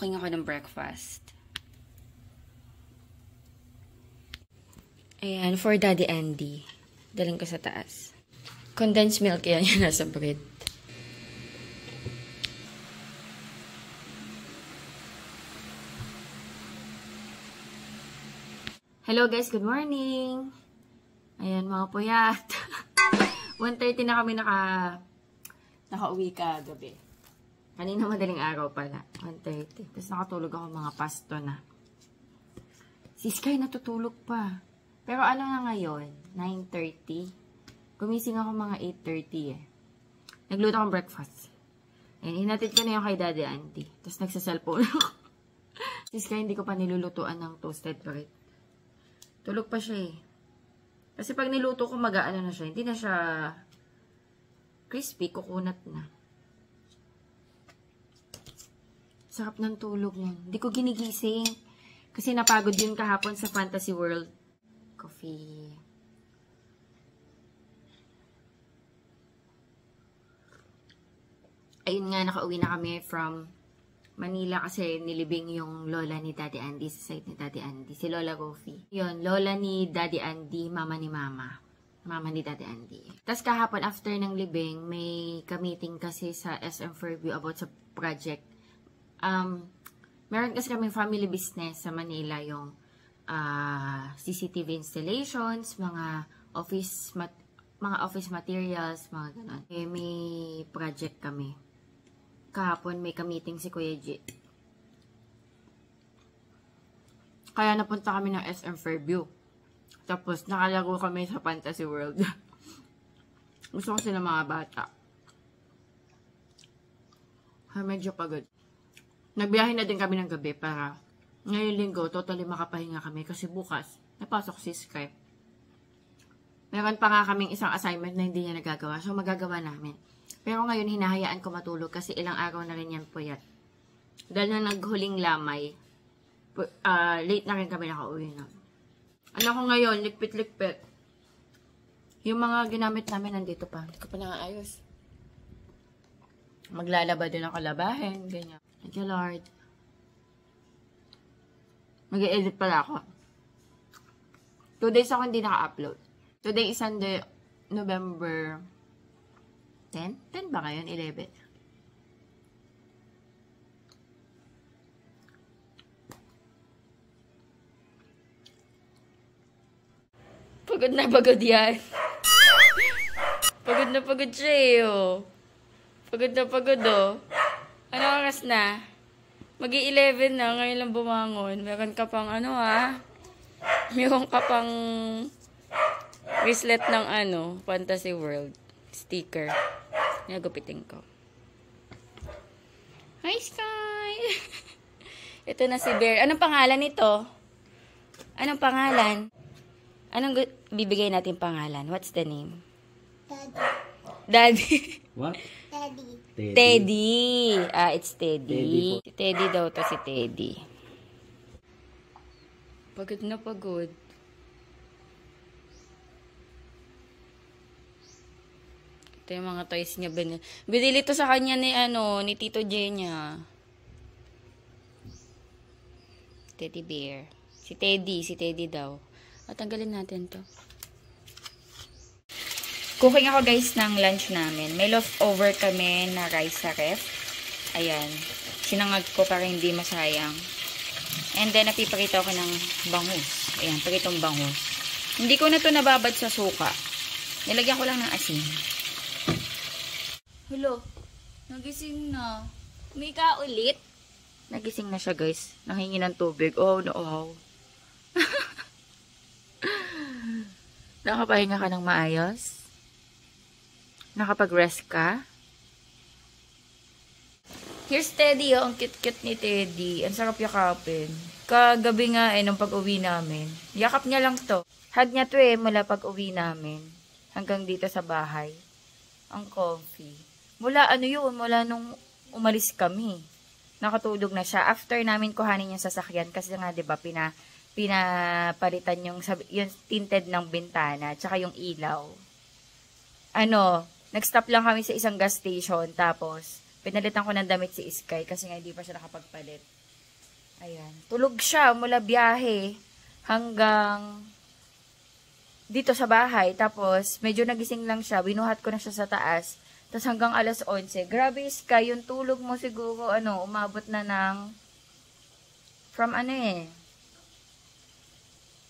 Cooking ako ng breakfast. Ayan, for Daddy Andy. Daling ko sa taas. Condensed milk yan yung nasa bread. Hello guys, good morning! Ayan, mga puyat. 1:30 na kami nakauwi kagabi. Kanina madaling araw pala. 1:30. Tapos nakatulog ako mga pasto na. Si Sky natutulog pa. Pero ano na ngayon? 9:30. Gumising ako mga 8:30 eh. Nagluto akong breakfast. Ayan, hinatid ko na yung kay Daddy Auntie. Tapos nagsaselfone ako. Si Sky hindi ko pa nilulutuan ng toasted bread. Tulog pa siya eh. Kasi pag niluto ko, mag-aano na siya. Hindi na siya crispy, kukunat na. Sarap ng tulog niyan. Hindi ko ginigising. Kasi napagod yun kahapon sa Fantasy World. Coffee. Ayun nga, nakauwi na kami from Manila kasi nilibing yung lola ni Daddy Andy sa site ni Daddy Andy. Si Lola Goofy. Yun, lola ni Daddy Andy, mama ni Mama. Mama ni Daddy Andy. Tapos kahapon, after ng libing, may ka-meeting kasi sa SM Fairview about sa project. Meron kasi kami family business sa Manila, yung CCTV installations, mga office materials, mga ganon. Eh, may project kami. Kahapon may ka-meeting si Kuya G. Kaya napunta kami ng SM Fairview. Tapos nakalago kami sa Fantasy World. Gusto kasi ng mga bata. Kaya medyo pagod. Nagbiyahe na din kami ng gabi para ngayong linggo totally makapahinga kami kasi bukas napasok si Sky. Meron pa nga kaming isang assignment na hindi niya nagagawa. So magagawa namin. Pero ngayon, hinahayaan ko matulog kasi ilang araw na rin yan puyat. Dahil na naghuling lamay, late na rin kami nakauwi na. Ano ko ngayon, likpit-likpit. Yung mga ginamit namin nandito pa. Hindi ko pa nakaayos. Maglalaba din ako labahin, ganyan. Thank you, Lord. Mag-i-edit pala ako. 2 days ako hindi naka-upload. Today is Sunday, November 10? 10 ba ngayon? 11. Pagod na pagod yan. Pagod na pagod siya eh, oh. Pagod na pagod, oh. Ano oras na? Mag-i-11 na, ngayon lang bumangon. Meron ka pang ano, ha? Meron ka pang wristlet ng ano, Fantasy World. Sticker. Nagupitin ko. Hi, Sky! Ito na si Bear. Anong pangalan nito? Anong pangalan? Anong bibigay natin pangalan? What's the name? Daddy. Daddy. What? Teddy. Teddy. Ah, it's Teddy. Si Teddy daw to, si Teddy. Pagod na pagod. Ito yung mga toys niya. Binili to sa kanya ni Tito Jenya. Teddy bear. Si Teddy daw. At tanggalin natin to. Cooking ako guys ng lunch namin. May leftover kami na rice sa ref. Ayan. Sinangag ko para hindi masayang. And then napipakita ko ng bangus. Ayan, pakitong bangus. Hindi ko na to nababad sa suka. Nilagyan ko lang ng asin. Hello, nagising na. Mika ulit. Nagising na siya guys. Nanghingi ng tubig. Oh, no, wow. Nakapahinga ka ng maayos? Nakapag-rest ka? Here's Teddy, oh. Ang cute-cute ni Teddy. Ang sarap yakapin. Kagabi nga nung pag-uwi namin. Yakap niya lang to. Hug niya to mula pag-uwi namin. Hanggang dito sa bahay. Ang comfy. Mula nung umalis kami. Nakatulog na siya. After namin kuhanin yung sasakyan, kasi nga 'di ba pinapalitan yung tinted ng bintana, tsaka yung ilaw. Nag-stop lang kami sa isang gas station, tapos pinalitan ko ng damit si Sky kasi nga hindi pa siya nakapagpalit. Ayan. Tulog siya mula biyahe hanggang dito sa bahay. Tapos, medyo nagising lang siya. Binuhat ko na siya sa taas. Tapos hanggang alas 11. Grabe, Sky, yung tulog mo siguro, umabot na ng, from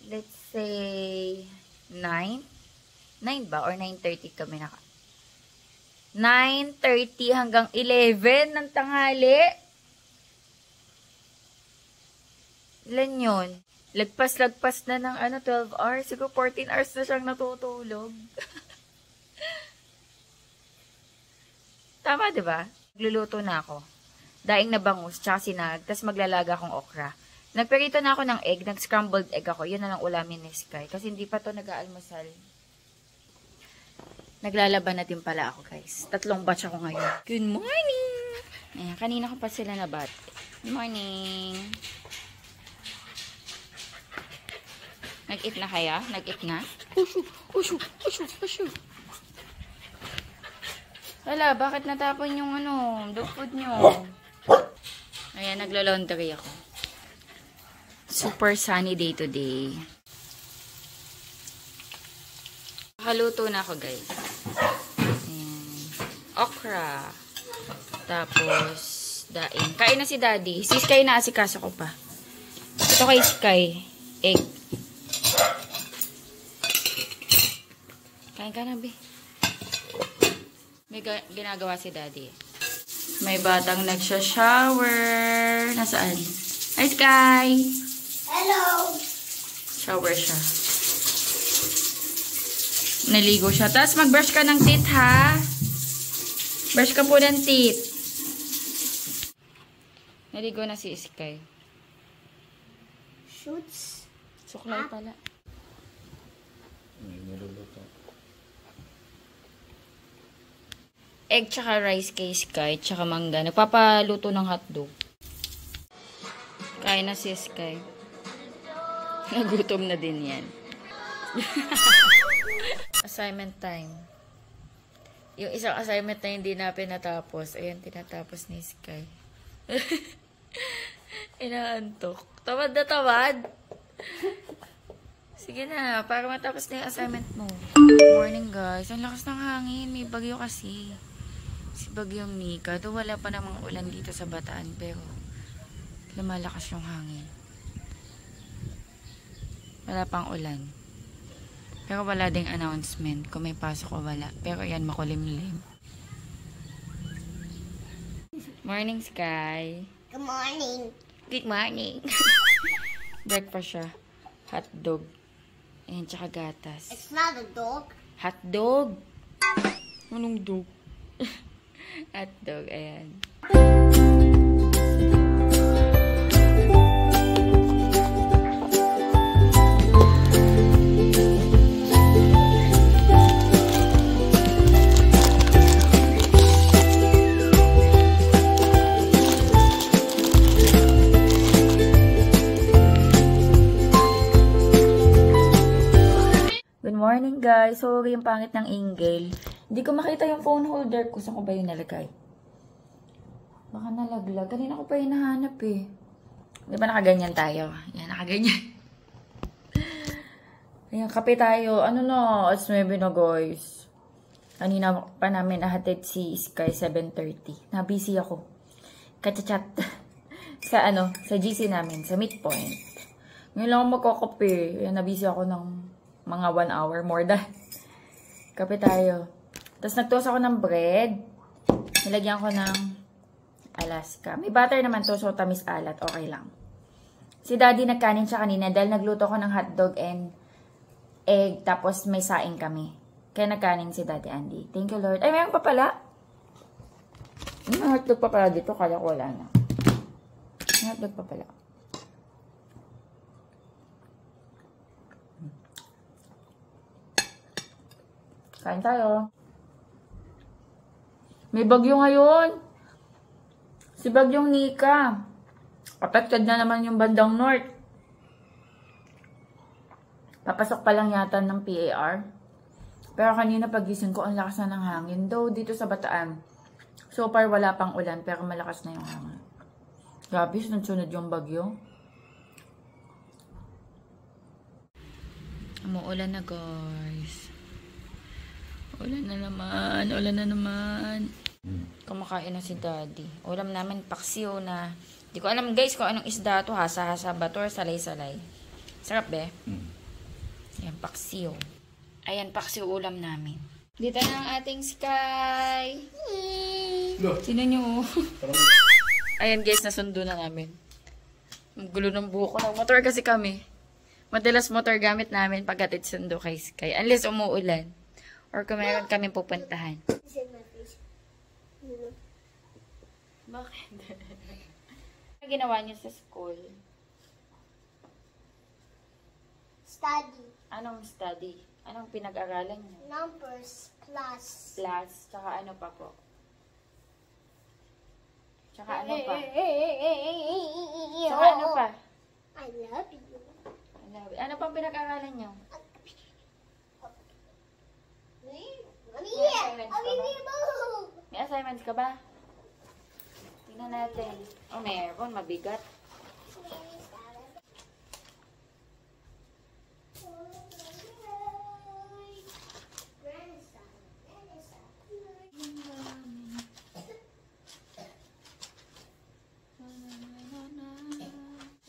let's say, 9? 9 ba? Or 9:30 kami 9:30 hanggang 11 ng tanghali. Ilan yun? Lagpas na ng 12 hours. Siguro 14 hours na siyang natutulog. Tama, diba? Nagluluto na ako. Daing na bangus, tsaka sinag, tas maglalaga akong okra. Nagperito na ako ng egg, nag-scrambled egg ako. Yun na lang ulamin ni Sky. Kasi hindi pa to nag-aalmusal. Naglalaban na din pala ako, guys. 3 batch ako ngayon. Good morning! Ayan, kanina ko pa sila nabat. Good morning! Nag-eat na kaya? Nag-eat na? Ushu! Hala, bakit natapon yung dog food nyo? Ayan, naglo-laundry ako. Super sunny day today. Nakaluto na ako, guys. Ayan. Okra. Tapos, daing. Kain na si Daddy. Si Sky na asikaso ko pa. Ito kay Sky. Egg. Kain ka na, be. May ginagawa si Daddy. May batang nagsha-shower. Nasaan? Hi, Sky! Hello! Shower siya. Naligo siya. Tapos mag-brush ka ng teeth, ha? Brush ka po ng teeth. Naligo na si Sky. Shoots. Suklay pala. May niluluto. Egg tsaka rice kay Sky, tsaka mangga. Nagpapaluto ng hotdog. Kain na si Sky. Nagutom na din yan. Assignment time. Yung isang assignment na hindi na pinatapos. Ayan, tinatapos ni Sky. Inaantok. Tamad na tamad. Sige na, para matapos na yung assignment mo. Morning, guys. Ang lakas ng hangin. May bagyo kasi. Si Bagyong Nika. Doon wala pa namang ulan dito sa Bataan. Pero, lumalakas yung hangin. Wala pang ulan. Pero wala ding announcement kung may pasok o wala. Pero yan, makulimlim. Morning, Sky. Good morning. Good morning. Breakfast siya. Hotdog. Ayan, tsaka gatas. It's not a dog. Hotdog? Anong dog? Hotdog, ayan. Good morning, guys. Sorry yung pangit ng angle. Hindi ko makita yung phone holder ko. Saan ko ba yung nalagay? Baka nalaglag. Kanina ko pa yung nahanap eh. Di ba nakaganyan tayo? Yan, nakaganyan. Ayan, kape tayo. Ano na? It's maybe na, guys. Kanina pa namin nahatid si Sky 7:30. Na-busy ako. Kachat sa sa GC namin, sa midpoint. Ngayon lang ako magkakape. Ayan, na-busy ako ng mga 1 hour, more than. Kape tayo. Tapos nagtoast ako ng bread. Nilagyan ko ng Alaska. May butter naman to, so tamis alat. Okay lang. Si Daddy nagkanin siya kanina dahil nagluto ko ng hotdog and egg. Tapos may saing kami. Kaya nagkanin si Daddy Andy. Thank you, Lord. Ay, mayroon pa pala. May hotdog pa pala dito. Kaya ko wala na. May hotdog pa pala. Kain tayo. May bagyo ngayon. Si Bagyong Nika. Affected na naman yung bandang north. Papasok pa lang yata ng PAR. Pero kanina pagising ko, ang lakas na ng hangin. Though dito sa Bataan, so far wala pang ulan, pero malakas na yung hangin. Grabe, sunod-sunod yung bagyo. Umuulan na, guys. Ulan na naman. Kumakain na si Daddy. Ulam namin, paksiw na. Di ko alam, guys, kung anong isda to. Hasa-hasa ba to or salay-salay. Sarap, be. Ayan, paksiw. Ayan, paksiw ulam namin. Dito na ang ating Sky. Sino nyo? Ayan, guys, nasundo na namin. Ang gulo ng buko. Nag-motor kasi kami. Madalas motor gamit namin pagkatid sundo kay Sky. Unless umuulan. Or kung meron kami pupuntahan. Bakit? Ano ginawa niyo sa school? Study. Anong study? Anong pinag-aralan niyo? Numbers. Plus. Plus, tsaka ano pa po? Tsaka ano pa? Tsaka ano pa? I love you. Ano pang pinag-aralan niyo? May assignments ka ba? Tingnan natin. Oh, meron. Mabigat.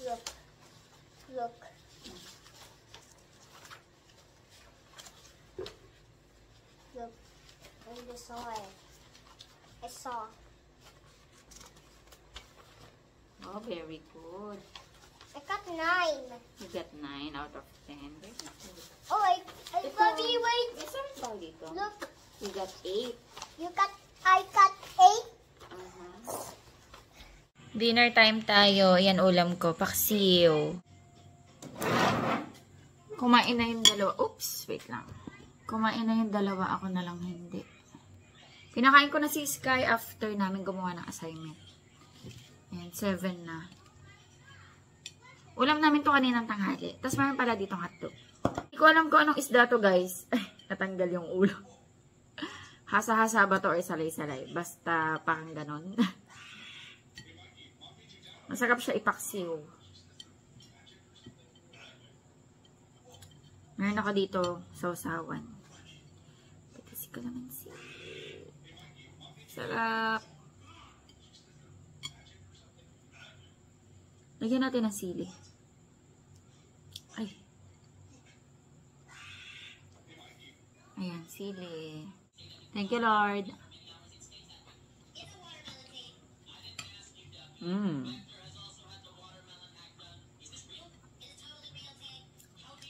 Look. Look. In the soil. I saw. Oh, very good. I got 9. You got 9 out of 10. Very good. Oh, I got me. Wait. May sabi ba dito? Look. You got 8. I got 8. Dinner time tayo. Yan ulam ko. Paksiw. Kumain na yung dalawa. Oops, wait lang. Kumain na yung dalawa. Ako na lang hindi. Pinakain ko na si Sky after namin gumawa ng assignment. Ayan, 7 na. Ulam namin to kaninang tanghali. Tapos mayroon pala ditong hotdog. Hindi ko alam kung anong isda to, guys. Ay, natanggal yung ulo. Hasa-hasa ba to or salay-salay? Basta parang ganon. Masarap siya ipaksiw. Meron ako dito sausawan. Kasi ko naman siya. Sarap. Lagyan natin ng sili. Ay. Ayan, sili. Thank you, Lord.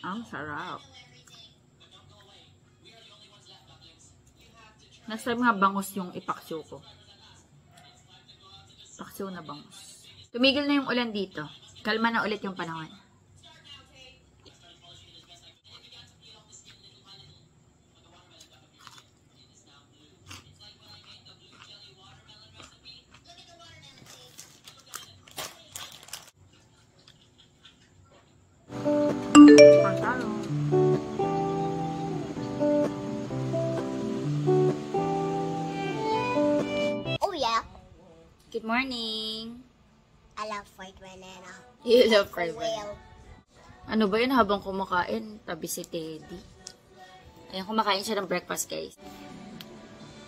Ang sarap. Next time nga bangus yung ipaksiw ko. Paksiw na bangus. Tumigil na yung ulan dito. Kalma na ulit yung panahon. Pantalo. Oh, yeah. Good morning. I love fried banana. You love fried Well, Ano ba yun habang kumakain? Tabi si Teddy. Ayan, kumakain siya ng breakfast, guys.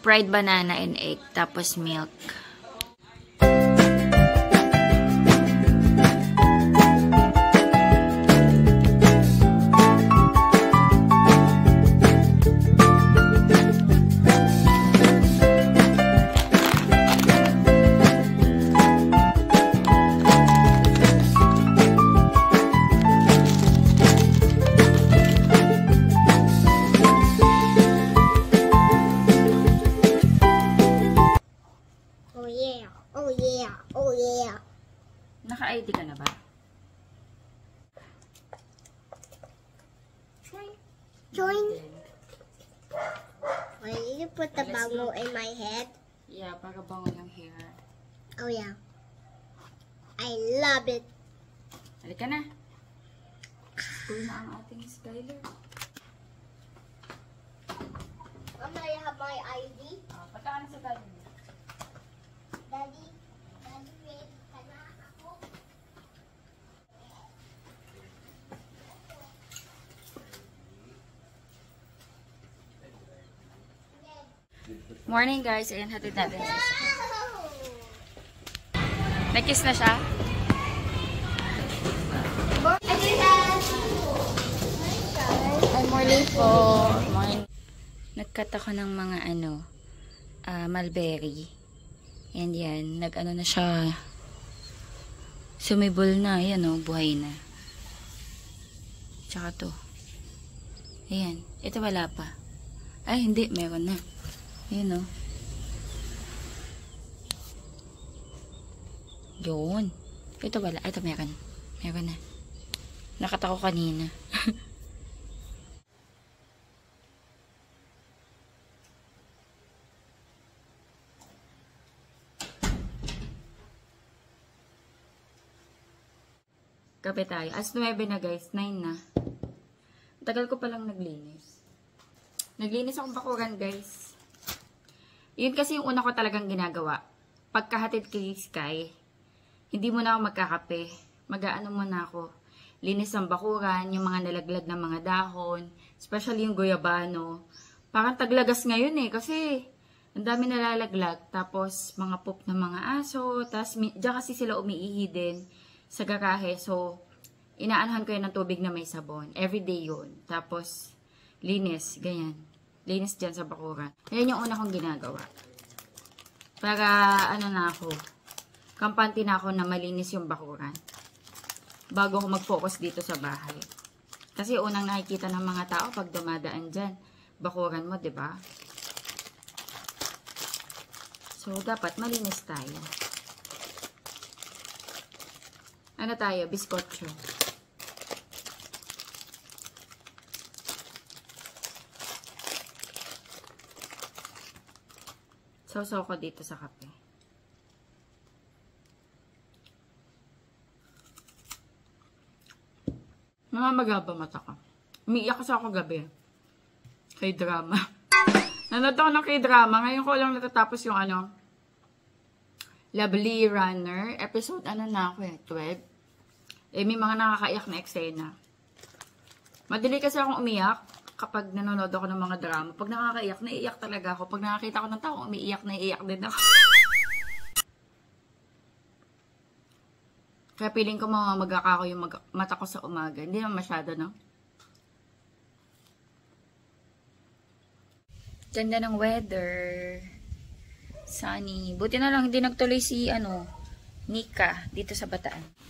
Fried banana and egg, tapos milk. oh yeah. Oh yeah. Oh yeah. Naka-ID ka na ba? Join. Why you put the bango in my head? Yeah, para bango yung hair. Oh yeah. I love it. Halika na. School na ang ating Skyler. Mama, I have my ID. Pagkaan sa Daddy. Daddy, ready ka na? Ako Morning guys, ayan hatid natin siya. Nag-kiss na siya? Ay, morning po. Morning. Nagkat ako ng mga mulberry. And yan, nag-ano na siya. Sumibol na, yan o, buhay na. Tsaka to. Ayan, ito wala pa. Ay, hindi, meron na. Ayan o. Yun. Ito wala. Ito meron. Meron na. Nakata ko kanina. Kape tayo. As 9 na guys. 9 na. Tagal ko palang naglinis. Naglinis akong bakuran guys. Yun kasi yung una ko talagang ginagawa. Pagkahatid kay Sky, hindi mo na ako magkakape. Mag-aano muna ako. Linis ng bakuran, yung mga nalaglag na mga dahon, especially yung guyabano. Parang taglagas ngayon eh, kasi ang dami nalalaglag. Tapos mga poop ng mga aso, tapos diyan kasi sila umiihi din sa garahe. So, inaanahan ko yun ng tubig na may sabon. Everyday yun. Tapos, linis. Ganyan. Linis dyan sa bakuran. Yan yung una kong ginagawa. Para, na ako. Kampante na ako na malinis yung bakuran. Bago ako mag-focus dito sa bahay. Kasi unang nakikita ng mga tao pag dumadaan dyan. Bakuran mo, diba? So, dapat malinis tayo. Ano tayo? Biskotso. Sausaw ko dito sa kape. Namamagaba mata ko. Umiiyak kasi ako gabi. K-drama. Nanood ako ng K-drama. Ngayon ko lang natatapos yung Lovely Runner. Episode na ako 12. May mga nakakaiyak na eksena. Madali kasi akong umiyak kapag nanonood ako ng mga drama. Pag nakakaiyak, naiiyak talaga ako. Pag nakakita ko ng tao, umiiyak, naiiyak din ako. Kaya piling ko mamamagaka ko yung mata ko sa umaga. Hindi naman masyado, no? Ganda ng weather. Sunny. Buti na lang hindi nagtuloy si, Nika dito sa Bataan.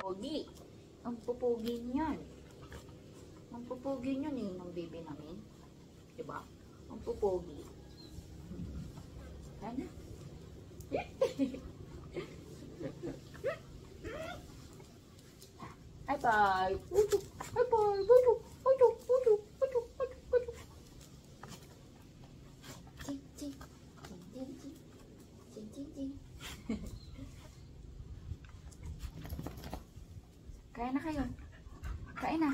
Pogi. Ang pupugi niyan. Ang pupugi niyan ng baby namin. Diba? Ang pupugi. Ano? High five! High five! Kain na kayo. Kain na.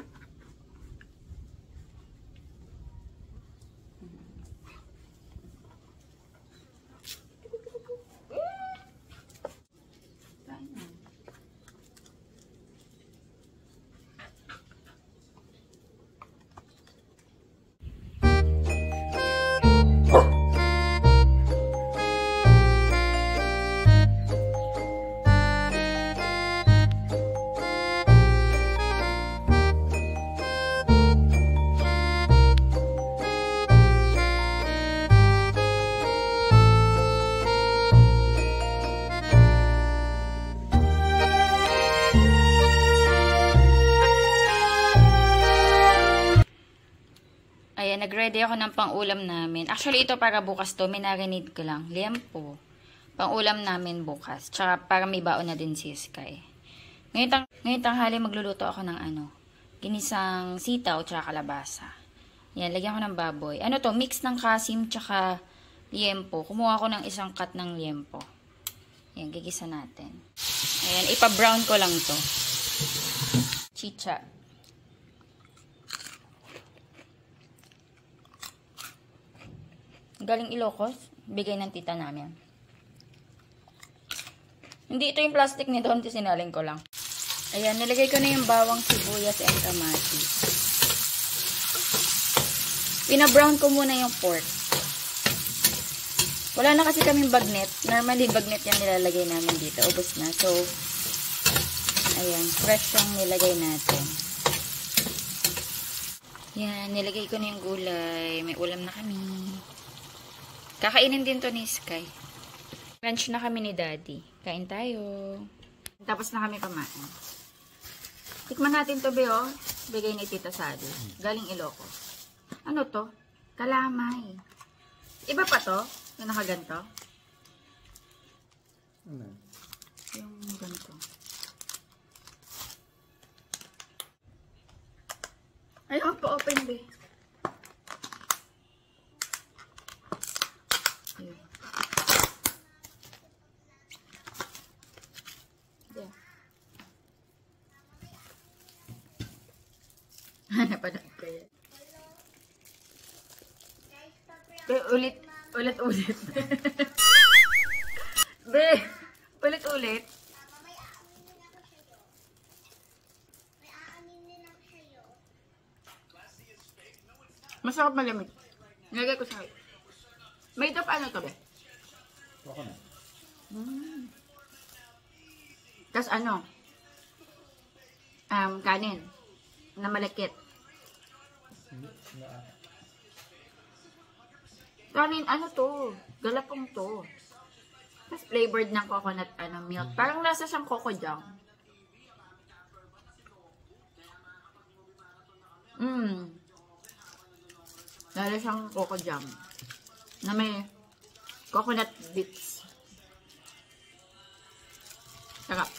Nag-ready ako ng pang-ulam namin. Actually, ito para bukas to. Minarinate ko lang. Liempo. Pang-ulam namin bukas. Tsaka para may baon na din si Sky. Ngayon tanghali magluluto ako ng ginisang sitaw tsaka kalabasa. Yan, lagyan ko ng baboy. Mix ng kasim tsaka liempo. Kumuha ko ng isang cut ng liempo. Yan, gigisa natin. Ayan, ipa-brown ko lang to. Chicha. Galing Ilocos. Bigay ng tita namin. Hindi ito yung plastic nito. Hindi sinaling ko lang. Ayan, nilagay ko na yung bawang, sibuyas, and kamatis. Pina-brown ko muna yung pork. Wala na kasi kaming bagnet. Normally, bagnet yung nilalagay namin dito. Ubus na. So, ayan, fresh yung nilagay natin. Yan, nilagay ko na yung gulay. May ulam na kami. Kakainin din to ni Sky. Lunch na kami ni Daddy. Kain tayo. Tapos na kami kumain. Tikman natin to, Beo. Bigay ni Tita Sally. Galing Ilocos. Ano to? Kalamay. Iba pa to? Yung nakaganto? Ano? Yung ganito. Ayaw pa-open, Be. Ayun. Yeah. Napanood ko yan. Be, ulit. Be, ulit. Masarap malamig. Nilagay ko sa... Made of ano to, Be? Coconut. Tapos ano? Kanin. Na malakit. Kanin, ano to? Galapong to. Tapos flavored ng coconut milk. Parang nasa siyang coco jam. Lalo siyang coco jam. Na may coconut bits. Sarap.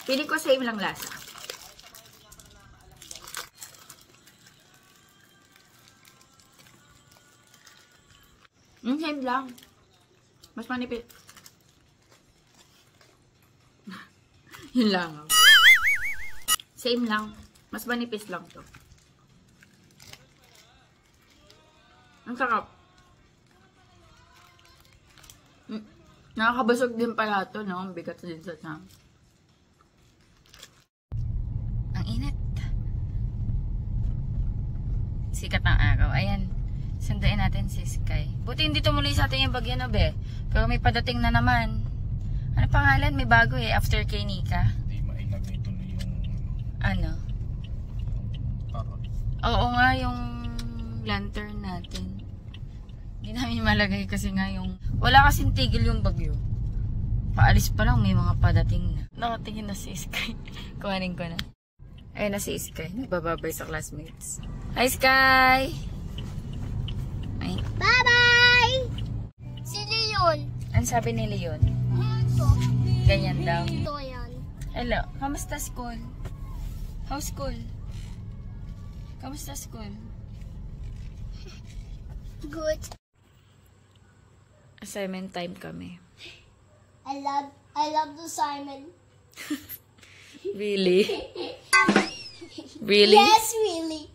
Pili ko same lang lasa. Same lang. Mas manipis. Yun lang. Same lang. Mas manipis lang to. Ang sarap. Nakakabasog din pala to, no? Ang bigat din sa tiyan. Ang init. Sikat ng araw. Ayan. Sundain natin si Sky. Buti hindi tumuloy sa atin yung bagyo na, Be. Pero may padating na naman. Ano pangalan? May bago eh. After kay Nika. Hindi mailagay tuloy yung... Ano? Parang... Oo nga, yung lantern natin. Hindi namin malagay kasi nga yung... Wala kasing tigil yung bagyo. Paalis pa lang, may mga padating na. Nakatingin na si Sky. Kuhanin ko na. Ayun na si Sky. Nagbababay sa classmates. Hi, Sky! Ay. Bye-bye! Si Leon. Ano sabi ni Leon? Ito. Ganyan daw. Ito yan. Hello, kamusta school? How's school? Kamusta school? Good. Assignment time kami. I love the Simon. Really? Really? Yes, really.